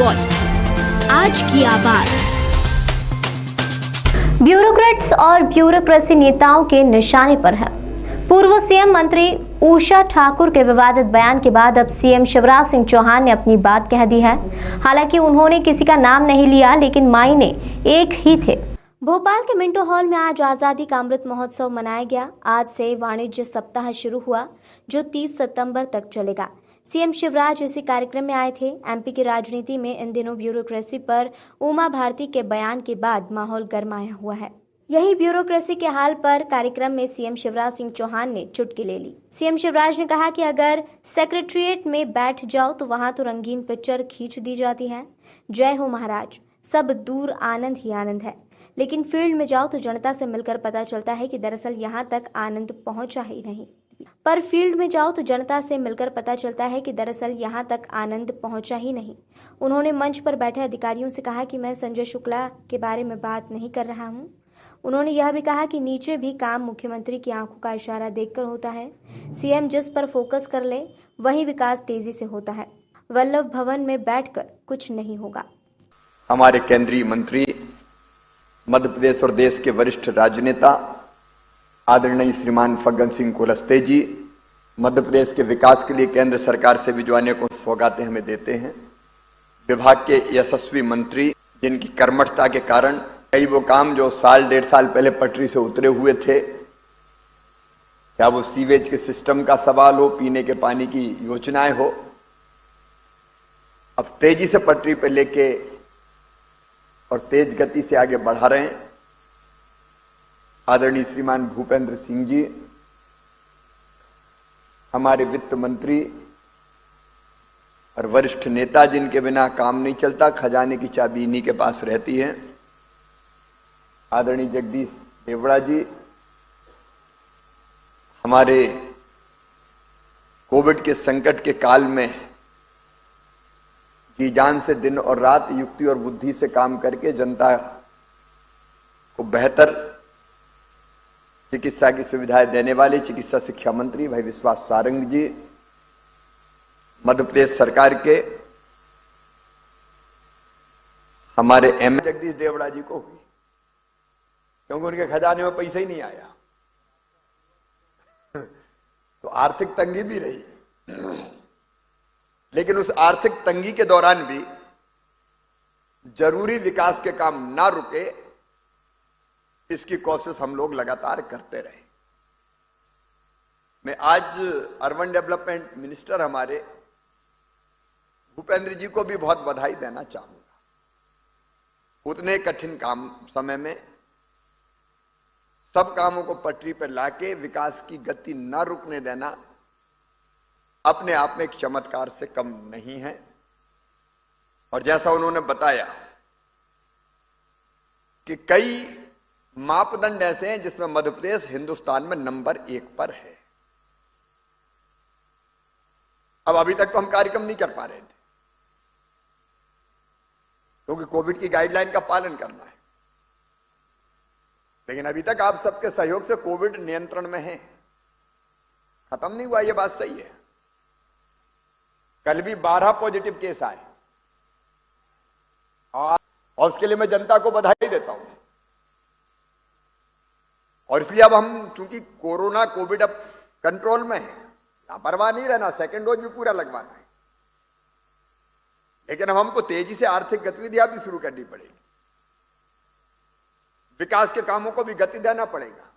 Voice, आज की आवाज। ब्यूरोक्रेट्स और ब्यूरोक्रेसी नेताओं के निशाने पर है। पूर्व सीएम मंत्री उषा ठाकुर के विवादित बयान के बाद अब सीएम शिवराज सिंह चौहान ने अपनी बात कह दी है। हालांकि उन्होंने किसी का नाम नहीं लिया, लेकिन मायने एक ही थे। भोपाल के मिंटो हॉल में आज आजादी का अमृत महोत्सव मनाया गया। आज से वाणिज्य सप्ताह शुरू हुआ, जो 30 सितंबर तक चलेगा। सीएम शिवराज इसी कार्यक्रम में आए थे। एमपी की राजनीति में इन दिनों ब्यूरोक्रेसी पर उमा भारती के बयान के बाद माहौल गरमाया हुआ है। यही ब्यूरोक्रेसी के हाल पर कार्यक्रम में सीएम शिवराज सिंह चौहान ने चुटकी ले ली। सीएम शिवराज ने कहा कि अगर सेक्रेटेरिएट में बैठ जाओ तो वहां तो रंगीन पिक्चर खींच दी जाती है। जय हो महाराज, सब दूर आनंद ही आनंद है। लेकिन फील्ड में जाओ तो जनता से मिलकर पता चलता है कि दरअसल यहाँ तक आनंद पहुंचा ही नहीं। पर फील्ड में जाओ तो जनता से मिलकर पता चलता है कि दरअसल यहाँ तक आनंद पहुंचा ही नहीं। उन्होंने मंच पर बैठे अधिकारियों से कहा कि मैं संजय शुक्ला के बारे में बात नहीं कर रहा हूँ। उन्होंने यह भी कहा कि नीचे भी काम मुख्यमंत्री की आंखों का इशारा देखकर होता है। सीएम जिस पर फोकस कर ले वही विकास तेजी से होता है। वल्लभ भवन में बैठकर कुछ नहीं होगा। हमारे केंद्रीय मंत्री, मध्य प्रदेश और देश के वरिष्ठ राजनेता आदरणीय श्रीमान फग्गन सिंह कुलस्ते जी मध्य प्रदेश के विकास के लिए केंद्र सरकार से भी जो अनेकों सौगातें हमें देते हैं। विभाग के यशस्वी मंत्री, जिनकी कर्मठता के कारण कई वो काम जो साल डेढ़ साल पहले पटरी से उतरे हुए थे, क्या वो सीवेज के सिस्टम का सवाल हो, पीने के पानी की योजनाएं हो, अब तेजी से पटरी पर लेके और तेज गति से आगे बढ़ा रहे हैं। आदरणीय श्रीमान भूपेंद्र सिंह जी, हमारे वित्त मंत्री और वरिष्ठ नेता, जिनके बिना काम नहीं चलता, खजाने की चाबी इन्हीं के पास रहती है। आदरणीय जगदीश देवड़ा जी, हमारे कोविड के संकट के काल में जी जान से दिन और रात युक्ति और बुद्धि से काम करके जनता को बेहतर चिकित्सा की सुविधाएं देने वाले चिकित्सा शिक्षा मंत्री भाई विश्वास सारंग जी, मध्य प्रदेश सरकार के हमारे एम जगदीश देवड़ा जी को हुई, क्योंकि उनके खजाने में पैसा ही नहीं आया, तो आर्थिक तंगी भी रही। लेकिन उस आर्थिक तंगी के दौरान भी जरूरी विकास के काम ना रुके, इसकी कोशिश हम लोग लगातार करते रहे। मैं आज अर्बन डेवलपमेंट मिनिस्टर हमारे भूपेंद्र जी को भी बहुत बधाई देना चाहूंगा। उतने कठिन काम समय में सब कामों को पटरी पर लाके विकास की गति न रुकने देना अपने आप में एक चमत्कार से कम नहीं है। और जैसा उन्होंने बताया कि कई मापदंड ऐसे हैं जिसमें मध्य प्रदेश हिंदुस्तान में नंबर 1 पर है। अब अभी तक तो हम कार्यक्रम नहीं कर पा रहे थे, क्योंकि कोविड की गाइडलाइन का पालन करना है। लेकिन अभी तक आप सबके सहयोग से कोविड नियंत्रण में है, खत्म नहीं हुआ, यह बात सही है। कल भी 12 पॉजिटिव केस आए और उसके लिए मैं जनता को बधाई देता हूं। और इसलिए अब हम, चूंकि कोरोना कोविड अब कंट्रोल में है, लापरवाह नहीं रहना, सेकेंड डोज भी पूरा लगवाना है। लेकिन अब हमको तेजी से आर्थिक गतिविधियां भी शुरू करनी पड़ेगी, विकास के कामों को भी गति देना पड़ेगा।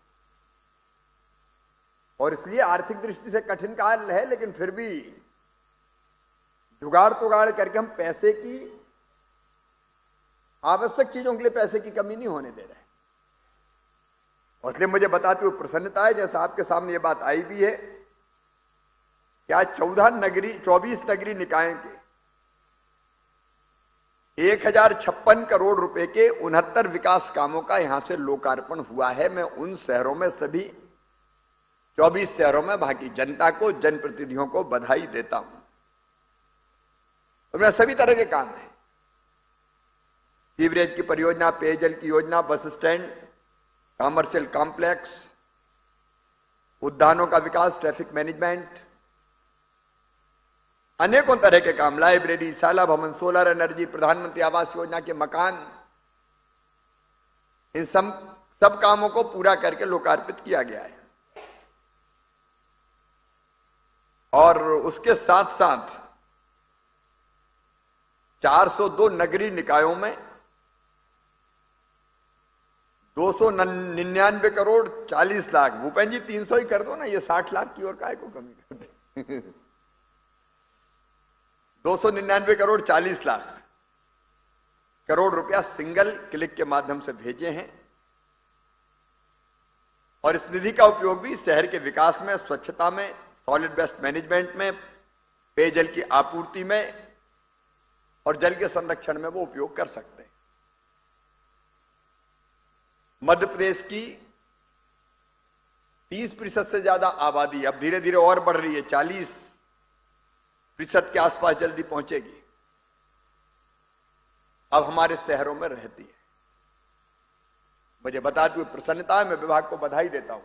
और इसलिए आर्थिक दृष्टि से कठिन काल है, लेकिन फिर भी जुगाड़ तुगाड़ करके हम पैसे की, आवश्यक चीजों के लिए पैसे की कमी नहीं होने दे रहे। और इसलिए मुझे बताते हुए प्रसन्नता है, जैसा आपके सामने ये बात आई भी है कि आज 24 नगरीय निकायों के 1056 करोड़ रुपए के 69 विकास कामों का यहां से लोकार्पण हुआ है। मैं उन शहरों में, सभी 24 शहरों में बाकी जनता को, जनप्रतिनिधियों को बधाई देता हूं। तो मेरा सभी तरह के काम है, सीवरेज की परियोजना, पेयजल की योजना, बस स्टैंड, कॉमर्शियल कॉम्प्लेक्स, उद्यानों का विकास, ट्रैफिक मैनेजमेंट, अनेकों तरह के काम, लाइब्रेरी, शाला भवन, सोलर एनर्जी, प्रधानमंत्री आवास योजना के मकान, इन सब कामों को पूरा करके लोकार्पित किया गया है। और उसके साथ साथ 402 नगरीय निकायों में 299 करोड़ 40 लाख, भूपेन जी 300 ही कर दो ना, ये 60 लाख की ओर काहे को कमी करते 299 करोड़ 40 लाख करोड़ रुपया सिंगल क्लिक के माध्यम से भेजे हैं। और इस निधि का उपयोग भी शहर के विकास में, स्वच्छता में, सॉलिड वेस्ट मैनेजमेंट में, पेयजल की आपूर्ति में और जल के संरक्षण में वो उपयोग कर सकते हैं। मध्य प्रदेश की 30% से ज्यादा आबादी अब धीरे धीरे और बढ़ रही है, 40% के आसपास जल्दी पहुंचेगी, अब हमारे शहरों में रहती है। मुझे बताते हुए प्रसन्नता है, मैं विभाग को बधाई देता हूं।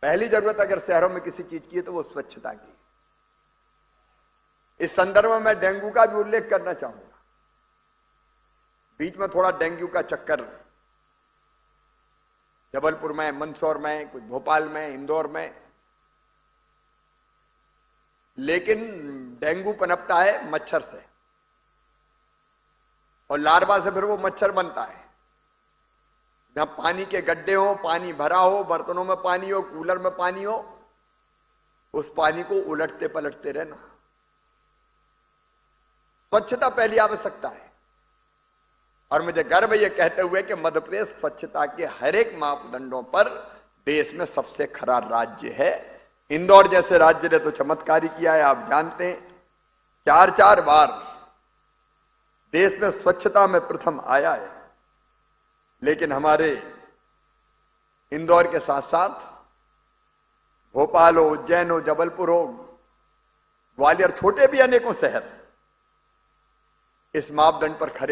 पहली जरूरत अगर शहरों में किसी चीज की है तो वो स्वच्छता की। इस संदर्भ में मैं डेंगू का भी उल्लेख करना चाहूंगा। बीच में थोड़ा डेंगू का चक्कर जबलपुर में, मंदसौर में, कुछ भोपाल में, इंदौर में, लेकिन डेंगू पनपता है मच्छर से और लार्वा से फिर वो मच्छर बनता है। जहां पानी के गड्ढे हो, पानी भरा हो, बर्तनों में पानी हो, कूलर में पानी हो, उस पानी को उलटते पलटते रहना। स्वच्छता पहली आवश्यकता है। और मुझे गर्व ये कहते हुए कि मध्य प्रदेश स्वच्छता के हर एक मापदंडों पर देश में सबसे खरा राज्य है। इंदौर जैसे राज्य ने तो चमत्कारी किया है, आप जानते हैं, 4 बार देश में स्वच्छता में प्रथम आया है। लेकिन हमारे इंदौर के साथ साथ भोपाल हो, उज्जैन हो, जबलपुर हो, ग्वालियर, छोटे भी अनेकों शहर इस मापदंड पर खरे